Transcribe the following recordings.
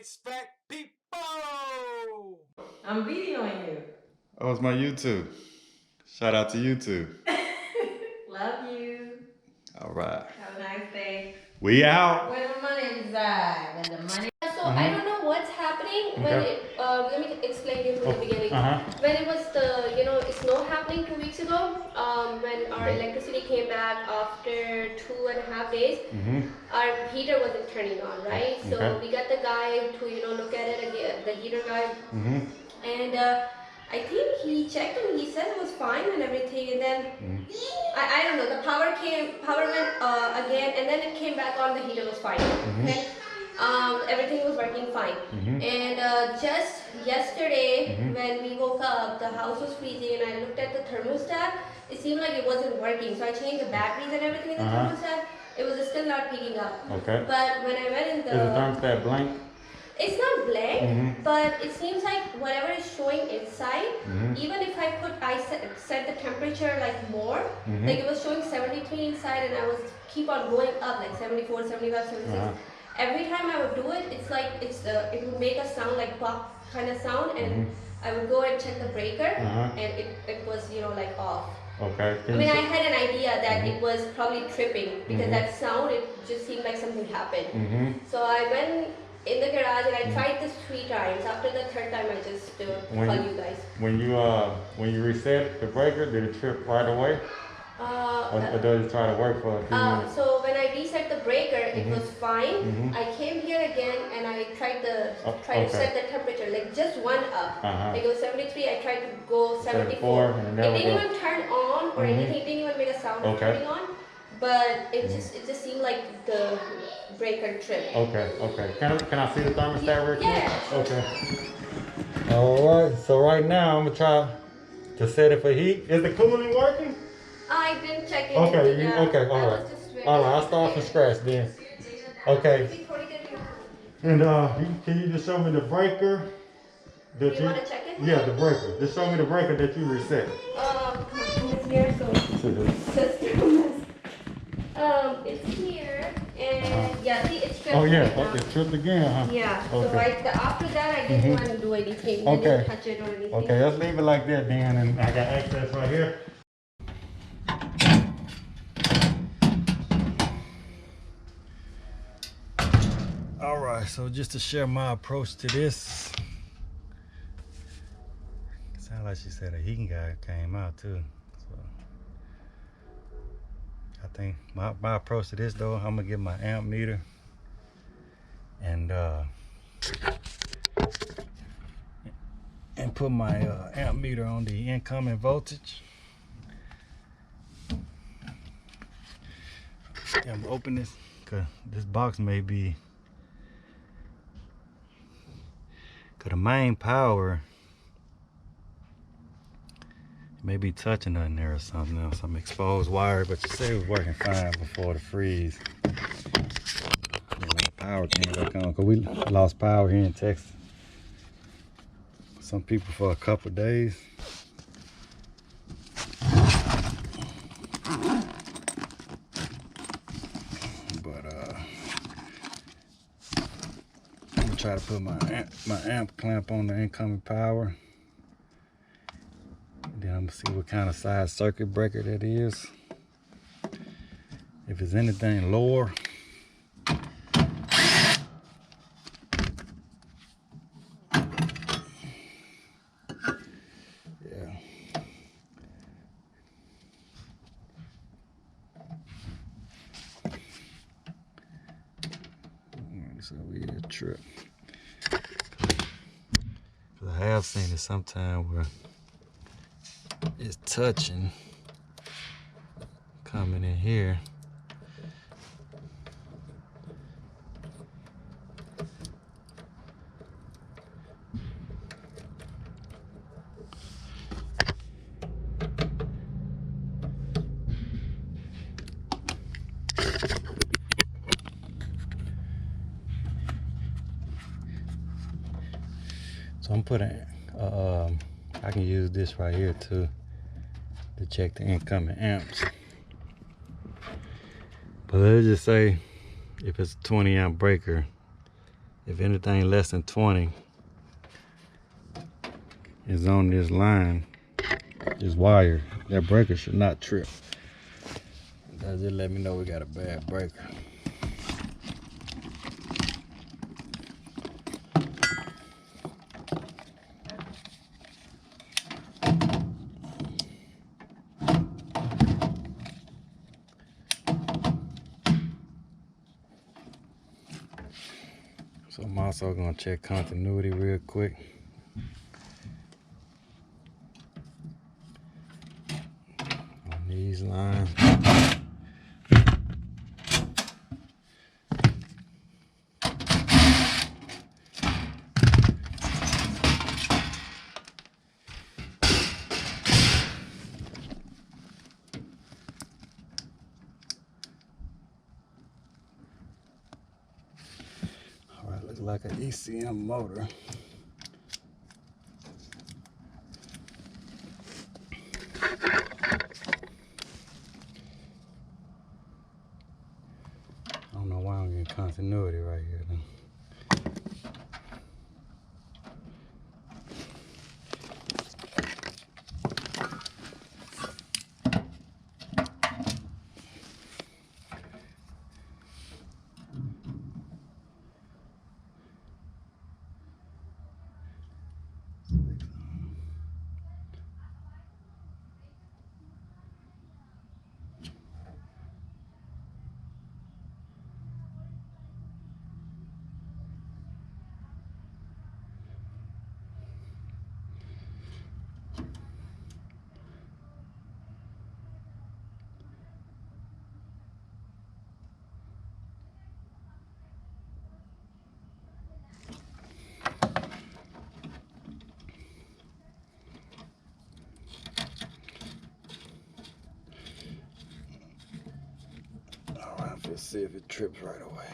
HVAC people! I'm videoing you. Oh, it's my YouTube. Shout out to YouTube. Love you. All right. Have a nice day. We out. Where the money reside? Where the money. So I don't know what's happening when it. Let me explain you from the beginning. When it was the snow happening 2 weeks ago, when our electricity came back after 2.5 days, our heater wasn't turning on, right? So we got the guy to look at it again, the heater guy, and I think he checked and he said it was fine and everything, and then I don't know, the power went again, and then it came back on, the heater was fine. Okay. Everything was working fine. And just yesterday, when we woke up, the house was freezing, and I looked at the thermostat. It seemed like it wasn't working, so I changed the batteries and everything in the thermostat. It was still not picking up. Okay. But when I went in the... Is the thermostat blank? It's not blank, but it seems like whatever is showing inside, even if I set the temperature like more, like it was showing 73 inside, and I was keep on going up like 74, 75, 76. Every time I would do it, it's like it would make a sound like pop kind of sound, and I would go and check the breaker, and it was like off. Okay. I mean, I had an idea that it was probably tripping because that sound, it just seemed like something happened. So I went in the garage and I tried this 3 times. After the 3rd time, I just call you guys. When you reset the breaker, did it trip right away? Or does it try to work for a few minutes? So when I reset the breaker, it was fine. I came here again and I tried to set the temperature, like just one up. Like it was 73, I tried to go 74. It didn't even turn on or anything, it didn't even make a sound of turning on. But it just seemed like the breaker tripped. Okay. Can I see the thermostat real quick? Yeah. Okay. Alright, so right now I'm gonna try to set it for heat. Is the cooling working? I didn't check it. Okay, alright. Alright, I'll start from scratch then. Okay. And can you just show me the breaker? You want to check it? Yeah, the breaker. Just show me the breaker that you reset. It's here, so it's here, and yeah, see, it's tripped. Oh yeah, it's tripped again, huh? Yeah. Okay. So after that, I didn't want to do anything. I didn't touch it or anything. Okay, let's leave it like that then, and I got access right here. All right, so just to share my approach to this. Sounds like she said a heating guy came out too. So I think my approach to this though, I'm gonna get my amp meter and put my amp meter on the incoming voltage. I'm gonna open this because this box may be, because the main power may be touching in there or something else, some exposed wire, but you say it was working fine before the freeze. The power came back on because we lost power here in Texas. Some people for a couple of days. But I'm gonna try to put my amp clamp on the incoming power. Then I'm gonna see what kind of size circuit breaker that is. If it's anything lower, yeah. So we had a trip. I have seen it sometime where it's touching, coming in here. So I'm putting, I can use this right here too to check the incoming amps. But let's just say if it's a 20 amp breaker, If anything less than 20 is on this line, this wire, that breaker should not trip. That just let me know we got a bad breaker. So I'm also gonna check continuity real quick. On these lines. All right, looks like an ECM motor. I don't know why I'm getting continuity right here then. All right, let's see if it trips right away.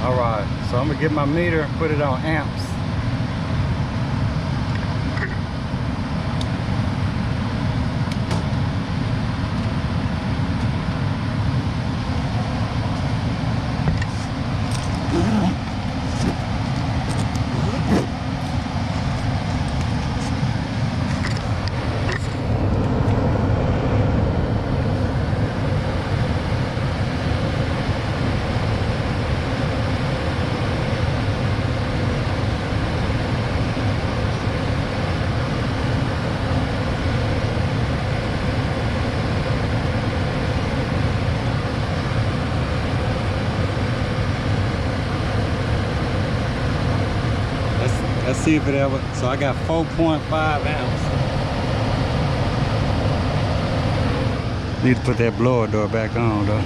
All right, so I'm gonna get my meter and put it on amps. Let's see if it ever, so I got 4.5 amps. Need to put that blower door back on though.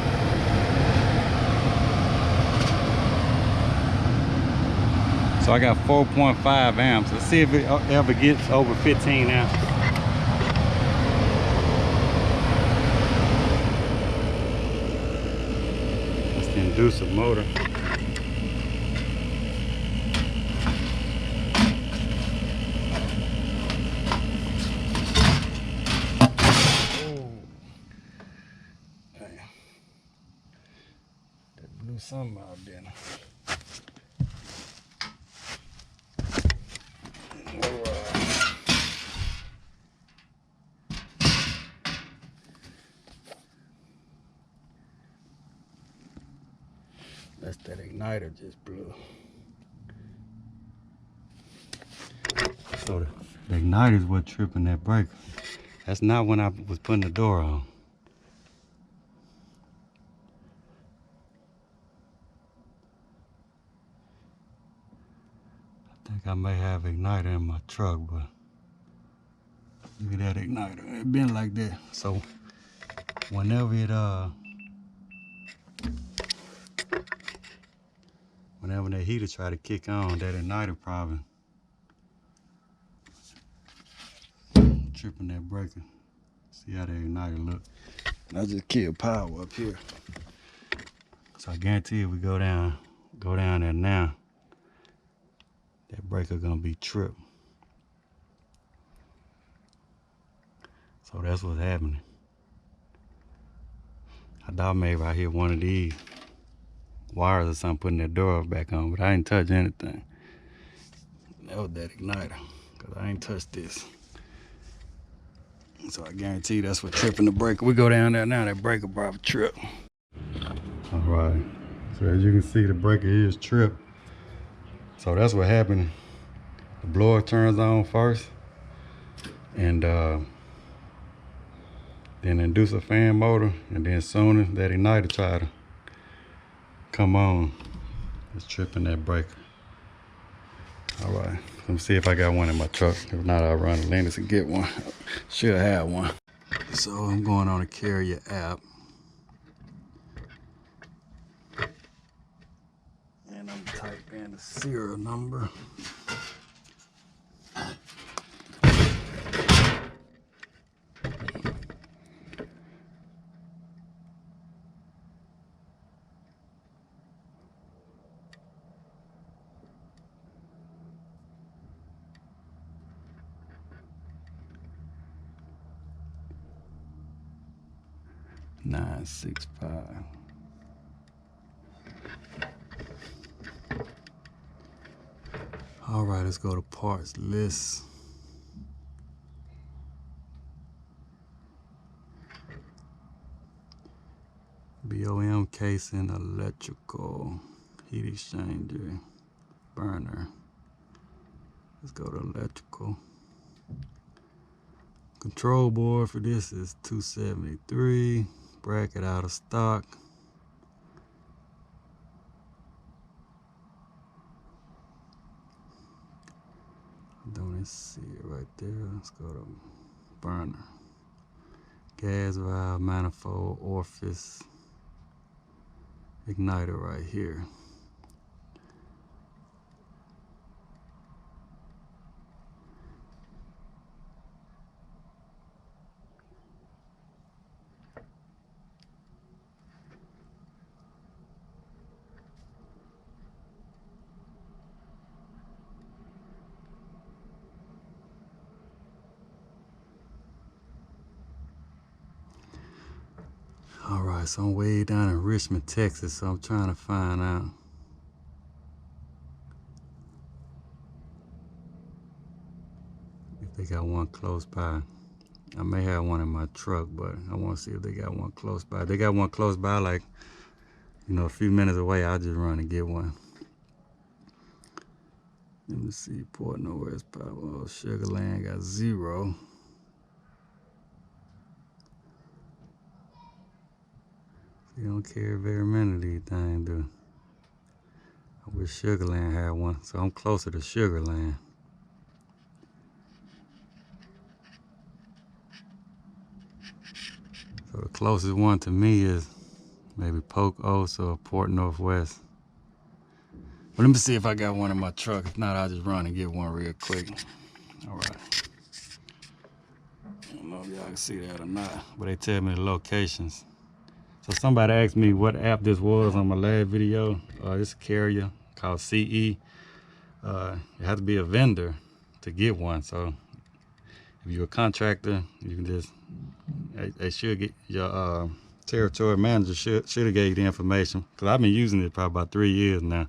So I got 4.5 amps. Let's see if it ever gets over 15 amps. That's the inducer motor. blew something out then. That's that igniter just blew. So the igniter is what tripping that breaker. That's not when I was putting the door on. I think I may have igniter in my truck, but look at that igniter. It been like that. So whenever that heater try to kick on, that igniter probably tripping that breaker. See how that igniter look. And I just killed power up here. So I guarantee if we go down there now, that breaker gonna be tripped. So that's what's happening. I thought maybe I hit one of these wires or something putting that door back on, but I didn't touch anything. That was that igniter, because I ain't touched this. So I guarantee that's what tripping the breaker. We go down there now, that breaker probably trip. All right, so as you can see, the breaker is tripped. So that's what happened. The blower turns on first, and then induce a fan motor, and then soon as that igniter try to come on, it's tripping that breaker. All right, let me see if I got one in my truck. If not, I'll run to Linus and get one. Should have one. So I'm going on a Carrier app, and I'm typing in the serial number. Nine 6 5. All right, let's go to parts list. BOM casing, electrical, heat exchanger, burner. Let's go to electrical. Control board for this is 273. Bracket out of stock. Don't see it right there. Let's go to burner. Gas valve, manifold, orifice, igniter right here. All right, so I'm way down in Richmond, Texas, so I'm trying to find out if they got one close by. I may have one in my truck, but I want to see if they got one close by. If they got one close by, like, you know, a few minutes away, I'll just run and get one. Let me see, Port Northwest Power. Oh, Sugar Land got 0. You don't carry very many of these things, do. I wish Sugar Land had one, so I'm closer to Sugar Land. So the closest one to me is maybe Poconos or Port Northwest. But let me see if I got one in my truck. If not, I'll just run and get one real quick. All right. I don't know if y'all can see that or not, but they tell me the locations. So somebody asked me what app this was on my last video. It's a Carrier called CE. You have to be a vendor to get one. So if you're a contractor, you can just, they should get your territory manager should have gave you the information, because I've been using it probably about 3 years now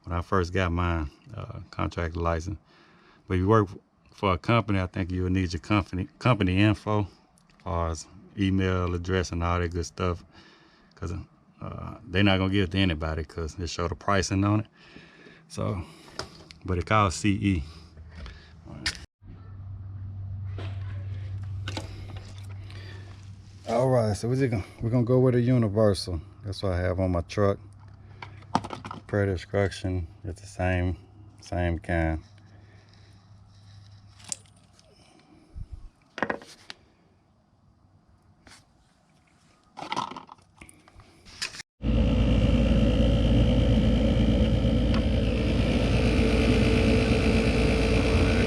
when I first got my contractor license. But if you work for a company, I think you will need your company info, as far as email address and all that good stuff, because they're not gonna give it to anybody because they show the pricing on it. So, but it's called CE. All right, so we're gonna go with a universal. That's what I have on my truck. Per description, it's the same kind.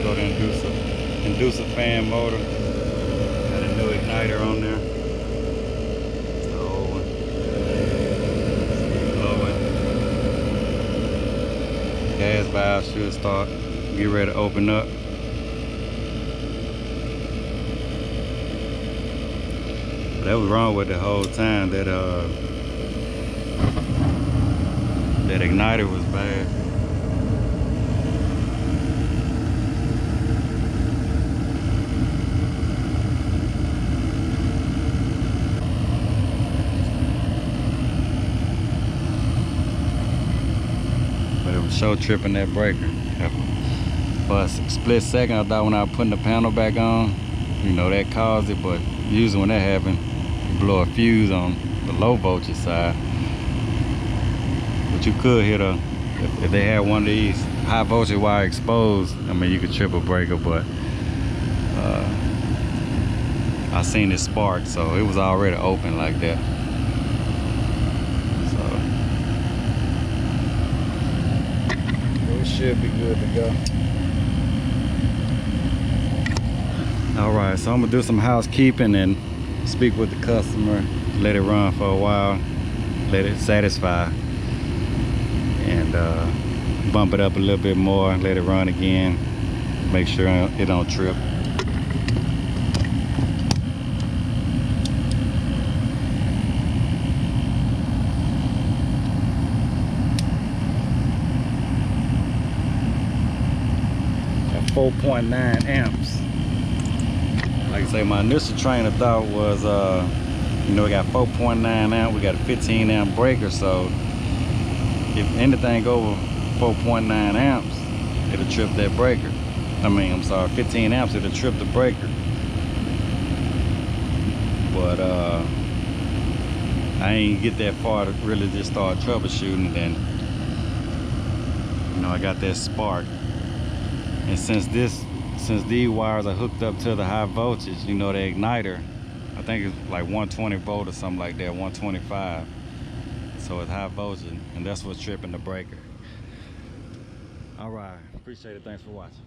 Go to inducer fan motor. Got a new igniter on there. It's the old one. Blowing. Gas valve should start. Get ready to open up. But that was wrong with the whole time. That that igniter was bad. But it was so tripping that breaker. For a split second, I thought when I was putting the panel back on, you know, that caused it. But usually when that happened, you blow a fuse on the low voltage side. But you could hit if they had one of these high voltage wire exposed, I mean, you could trip a breaker. But I seen it spark, so it was already open like that. Should be good to go. All right, so I'm gonna do some housekeeping and speak with the customer, let it run for a while, let it satisfy, and bump it up a little bit more, let it run again, make sure it don't trip. At 4.9 amps. Like I say, my initial train of thought was, you know, we got 4.9 amp, we got a 15 amp breaker, so if anything over 4.9 amps, it'll trip that breaker. I mean, I'm sorry, 15 amps, it'll trip the breaker. But I ain't get that far to really just start troubleshooting. Then, you know, I got that spark. And since these wires are hooked up to the high voltage, you know, the igniter, I think it's like 120 volt or something like that, 125. So it's high voltage, and that's what's tripping the breaker. All right, appreciate it. Thanks for watching.